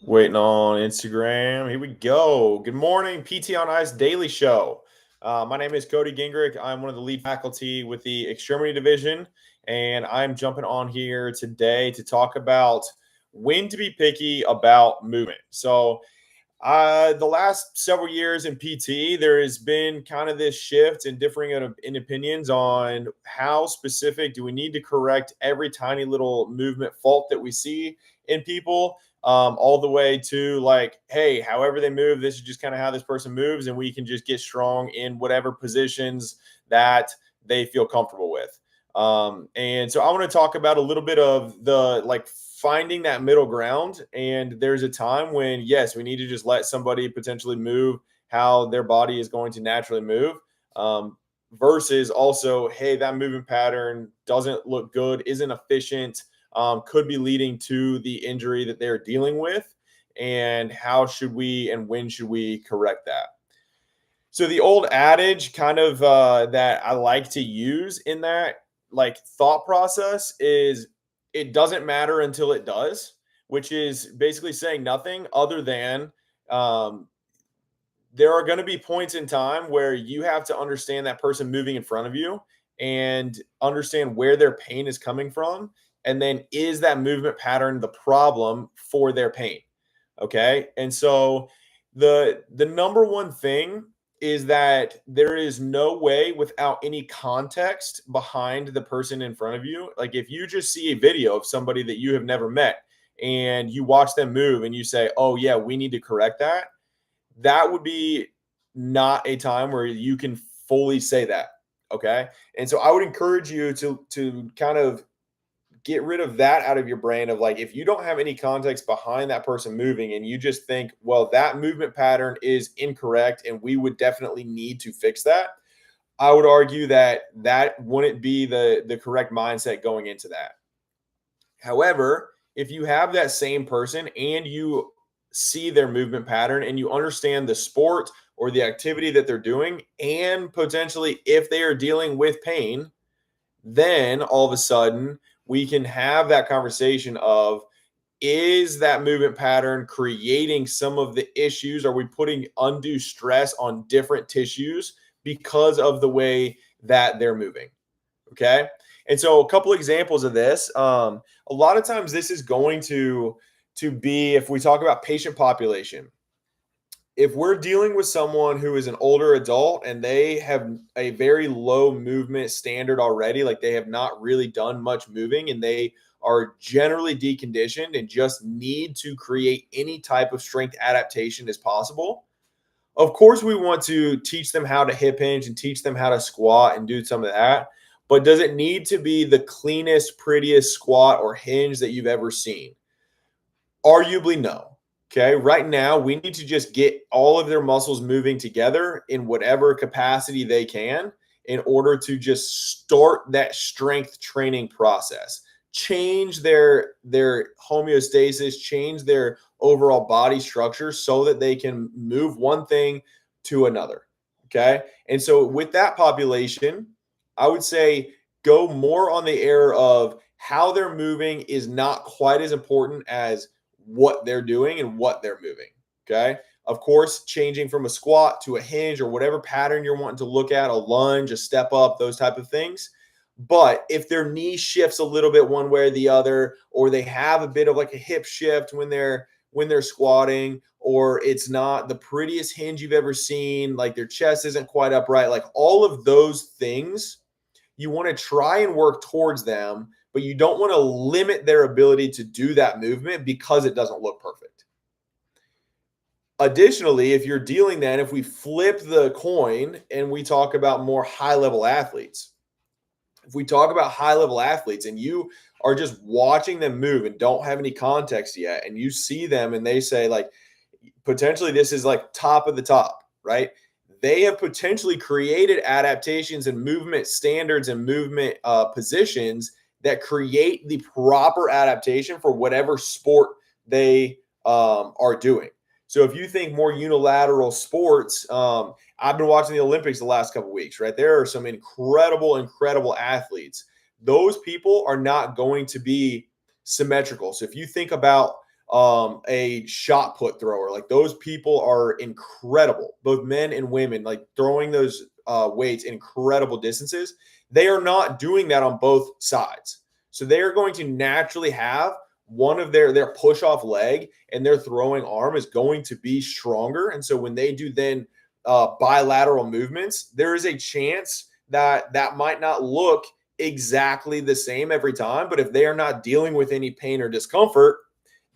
Waiting on Instagram. Here we go. Good morning, PT on Ice Daily Show. My name is Cody Gingerich. I'm one of the lead faculty with the Extremity Division, and I'm jumping on here today to talk about when to be picky about movement. The last several years in PT, there has been kind of this shift and differing in opinions on how specific do we need to correct every tiny little movement fault that we see in people, all the way to like, hey, however they move, this is just kind of how this person moves, and we can just get strong in whatever positions that they feel comfortable with. And so I want to talk about a little bit of the like finding that middle ground. And there's a time when, yes, we need to just let somebody potentially move how their body is going to naturally move. Versus also, hey, that movement pattern doesn't look good, isn't efficient, could be leading to the injury that they're dealing with. And how should we and when should we correct that? So the old adage kind of that I like to use in that like thought process is it doesn't matter until it does, which is basically saying nothing other than um, there are going to be points in time where you have to understand that person moving in front of you and understand where their pain is coming from. And then is that movement pattern the problem for their pain? Okay. And so the number one thing is that there is no way without any context behind the person in front of you. Like if you just see a video of somebody that you have never met and you watch them move and you say, oh yeah, we need to correct that, that would be not a time where you can fully say that. Okay. And so I would encourage you to kind of get rid of that out of your brain of like, if you don't have any context behind that person moving and you just think, well, that movement pattern is incorrect and we would definitely need to fix that. I would argue that that wouldn't be the correct mindset going into that. However, if you have that same person and you see their movement pattern and you understand the sport or the activity that they're doing, and potentially if they are dealing with pain, then all of a sudden we can have that conversation of, is that movement pattern creating some of the issues? Are we putting undue stress on different tissues because of the way that they're moving? Okay. And so a couple examples of this, a lot of times this is going to be, if we talk about patient population, if we're dealing with someone who is an older adult and they have a very low movement standard already, like they have not really done much moving and they are generally deconditioned and just need to create any type of strength adaptation as possible. Of course, we want to teach them how to hip hinge and teach them how to squat and do some of that. But does it need to be the cleanest, prettiest squat or hinge that you've ever seen? Arguably, no. Okay. Right now, we need to just get all of their muscles moving together in whatever capacity they can in order to just start that strength training process. Change their homeostasis, change their overall body structure so that they can move one thing to another. Okay. And so with that population, I would say go more on the air of how they're moving is not quite as important as what they're doing and what they're moving. Okay. Of course, changing from a squat to a hinge or whatever pattern you're wanting to look at, a lunge, a step up, those type of things. But if their knee shifts a little bit one way or the other, or they have a bit of like a hip shift when they're squatting, or it's not the prettiest hinge you've ever seen, like their chest isn't quite upright, like all of those things, you want to try and work towards them, but you don't want to limit their ability to do that movement because it doesn't look perfect. Additionally, if you're dealing then, if we flip the coin and we talk about more high level athletes, if we talk about high level athletes and you are just watching them move and don't have any context yet, and you see them and they say, like, potentially this is like top of the top, right? They have potentially created adaptations and movement standards and movement positions that create the proper adaptation for whatever sport they are doing. So if you think more unilateral sports, I've been watching the Olympics the last couple of weeks, right? There are some incredible athletes. Those people are not going to be symmetrical. So if you think about a shot put thrower. Like those people are incredible, both men and women, like throwing those weights incredible distances. They are not doing that on both sides. So they are going to naturally have one of their push off leg and their throwing arm is going to be stronger. And so when they do then bilateral movements, there is a chance that that might not look exactly the same every time. But if they are not dealing with any pain or discomfort,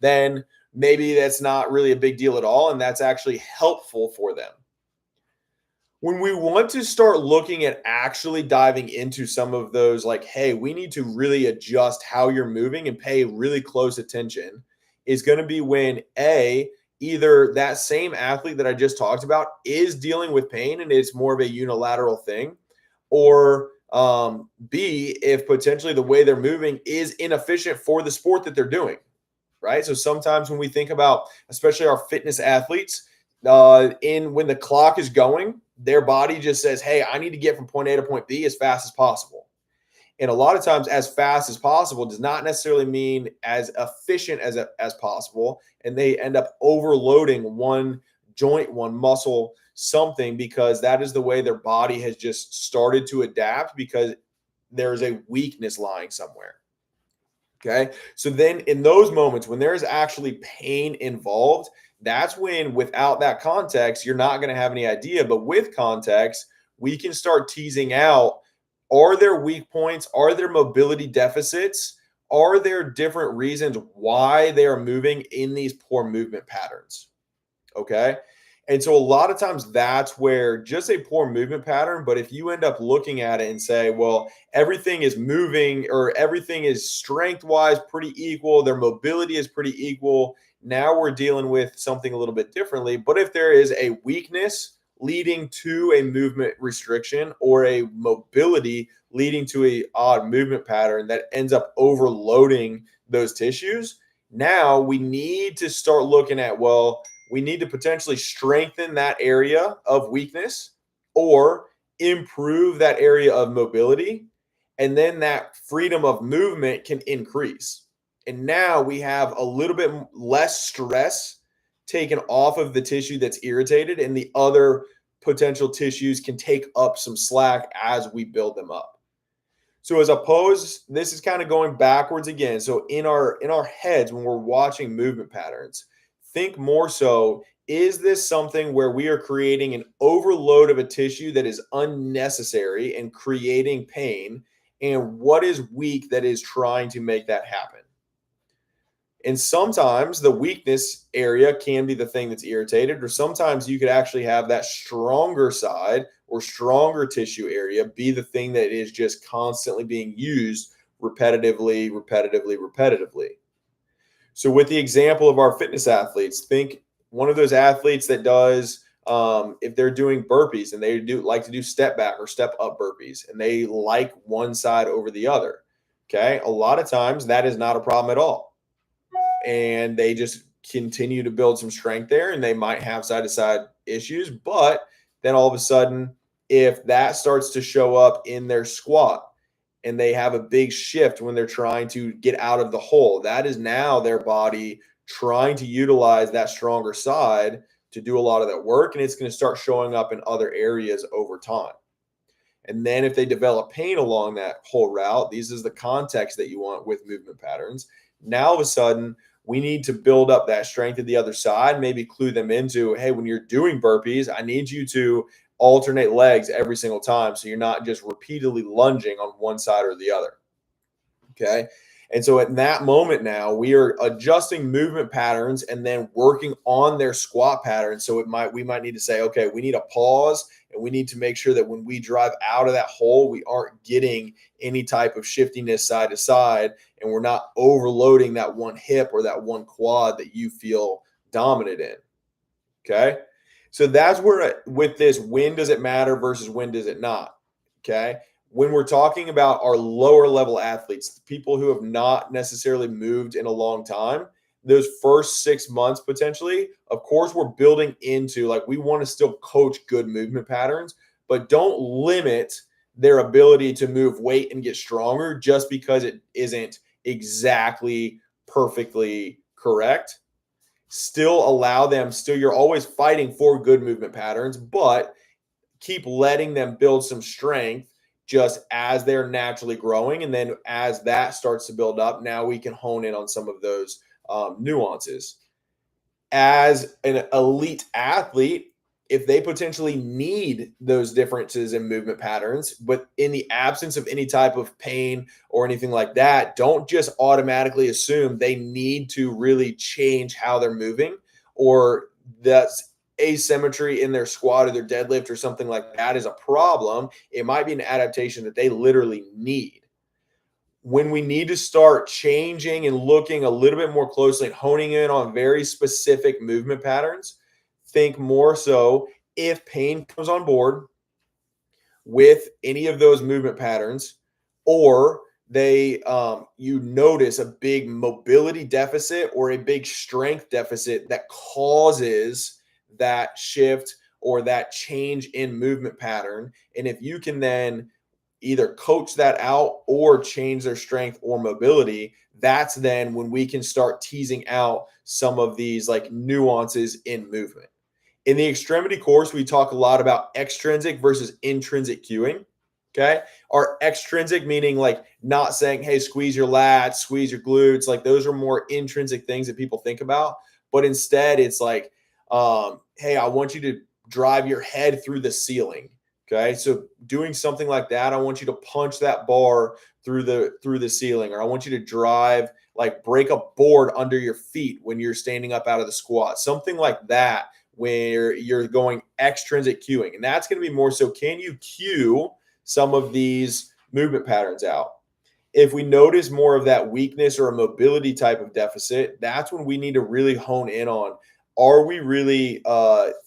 then maybe that's not really a big deal at all. And that's actually helpful for them. When we want to start looking at actually diving into some of those, like, hey, we need to really adjust how you're moving and pay really close attention, is going to be when either that same athlete that I just talked about is dealing with pain and it's more of a unilateral thing, or B, if potentially the way they're moving is inefficient for the sport that they're doing, right? So sometimes when we think about, especially our fitness athletes, when the clock is going, their body just says, hey, I need to get from point A to point B as fast as possible. And a lot of times as fast as possible does not necessarily mean as efficient as possible. And they end up overloading one joint, one muscle, something, because that is the way their body has just started to adapt because there's a weakness lying somewhere. Okay. So then in those moments when there is actually pain involved, that's when, without that context, you're not going to have any idea. But with context, we can start teasing out, are there weak points? Are there mobility deficits? Are there different reasons why they are moving in these poor movement patterns? Okay. And so a lot of times that's where just a poor movement pattern, but if you end up looking at it and say, well, everything is moving or everything is strength wise pretty equal, their mobility is pretty equal, now we're dealing with something a little bit differently. But if there is a weakness leading to a movement restriction or a mobility leading to a odd movement pattern that ends up overloading those tissues, now we need to start looking at, well, we need to potentially strengthen that area of weakness or improve that area of mobility. And then that freedom of movement can increase. And now we have a little bit less stress taken off of the tissue that's irritated, and the other potential tissues can take up some slack as we build them up. So as opposed, this is kind of going backwards again. So in our heads, when we're watching movement patterns, think more so, is this something where we are creating an overload of a tissue that is unnecessary and creating pain? And what is weak that is trying to make that happen? And sometimes the weakness area can be the thing that's irritated, or sometimes you could actually have that stronger side or stronger tissue area be the thing that is just constantly being used repetitively. So with the example of our fitness athletes, think one of those athletes that does, if they're doing burpees and they like to do step back or step up burpees, and they like one side over the other. Okay. A lot of times that is not a problem at all. And they just continue to build some strength there, and they might have side to side issues. But then all of a sudden, if that starts to show up in their squat, and they have a big shift when they're trying to get out of the hole, that is now their body trying to utilize that stronger side to do a lot of that work. And it's going to start showing up in other areas over time. And then if they develop pain along that whole route, this is the context that you want with movement patterns. Now all of a sudden, we need to build up that strength at the other side, maybe clue them into, hey, when you're doing burpees, I need you to alternate legs every single time, so you're not just repeatedly lunging on one side or the other. Okay. And so at that moment now, we are adjusting movement patterns and then working on their squat pattern. So we might need to say, okay, we need a pause, and we need to make sure that when we drive out of that hole, we aren't getting any type of shiftiness side to side, and we're not overloading that one hip or that one quad that you feel dominant in. Okay. So that's where, with this, when does it matter versus when does it not? Okay. When we're talking about our lower level athletes, people who have not necessarily moved in a long time, those first 6 months potentially, of course, we're building into, like, we want to still coach good movement patterns, but don't limit their ability to move weight and get stronger just because it isn't exactly perfectly correct, still allow them, you're always fighting for good movement patterns, but keep letting them build some strength just as they're naturally growing. And then as that starts to build up, now we can hone in on some of those nuances. As an elite athlete, if they potentially need those differences in movement patterns, but in the absence of any type of pain or anything like that, don't just automatically assume they need to really change how they're moving, or that's asymmetry in their squat or their deadlift or something like that is a problem. It might be an adaptation that they literally need. When we need to start changing and looking a little bit more closely and honing in on very specific movement patterns, think more so if pain comes on board with any of those movement patterns, or you notice a big mobility deficit or a big strength deficit that causes that shift or that change in movement pattern. And if you can then either coach that out or change their strength or mobility, that's then when we can start teasing out some of these like nuances in movement. In the extremity course, we talk a lot about extrinsic versus intrinsic cueing. Okay. Our extrinsic meaning like not saying, hey, squeeze your lats, squeeze your glutes. Like those are more intrinsic things that people think about. But instead, it's like, hey, I want you to drive your head through the ceiling. Okay. So doing something like that, I want you to punch that bar through the ceiling, or I want you to drive, like break a board under your feet when you're standing up out of the squat, something like that, where you're going extrinsic cueing. And that's going to be more so, can you cue some of these movement patterns out? If we notice more of that weakness or a mobility type of deficit, that's when we need to really hone in on, are we really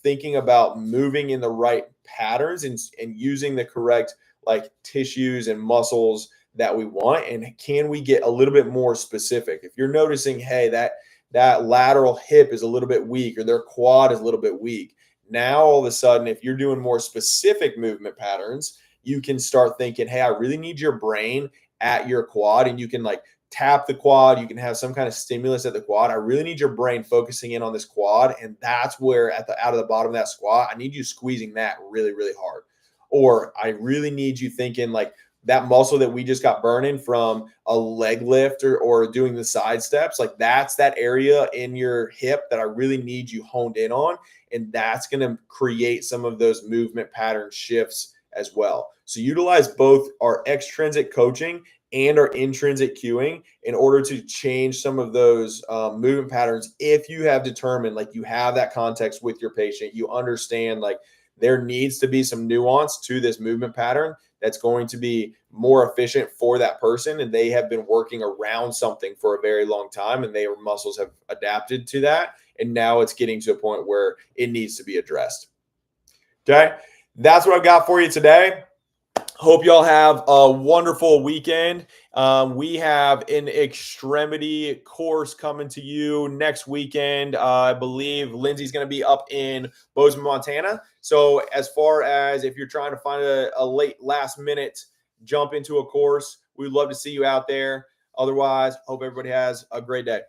thinking about moving in the right patterns and using the correct like tissues and muscles that we want? And can we get a little bit more specific? If you're noticing, hey, that lateral hip is a little bit weak or their quad is a little bit weak, now all of a sudden, if you're doing more specific movement patterns, you can start thinking, hey, I really need your brain at your quad, and you can like tap the quad. You can have some kind of stimulus at the quad. I really need your brain focusing in on this quad. And that's where out of the bottom of that squat, I need you squeezing that really, really hard. Or I really need you thinking like that muscle that we just got burning from a leg lift or doing the side steps, like that's that area in your hip that I really need you honed in on. And that's going to create some of those movement pattern shifts as well. So utilize both our extrinsic coaching and our intrinsic cueing in order to change some of those movement patterns. If you have determined, like you have that context with your patient, you understand like there needs to be some nuance to this movement pattern that's going to be more efficient for that person, and they have been working around something for a very long time and their muscles have adapted to that, and now it's getting to a point where it needs to be addressed. Okay, that's what I've got for you today. Hope y'all have a wonderful weekend. We have an extremity course coming to you next weekend. I believe Lindsay's going to be up in Bozeman, Montana. So as far as if you're trying to find a late last minute jump into a course, we'd love to see you out there. Otherwise, hope everybody has a great day.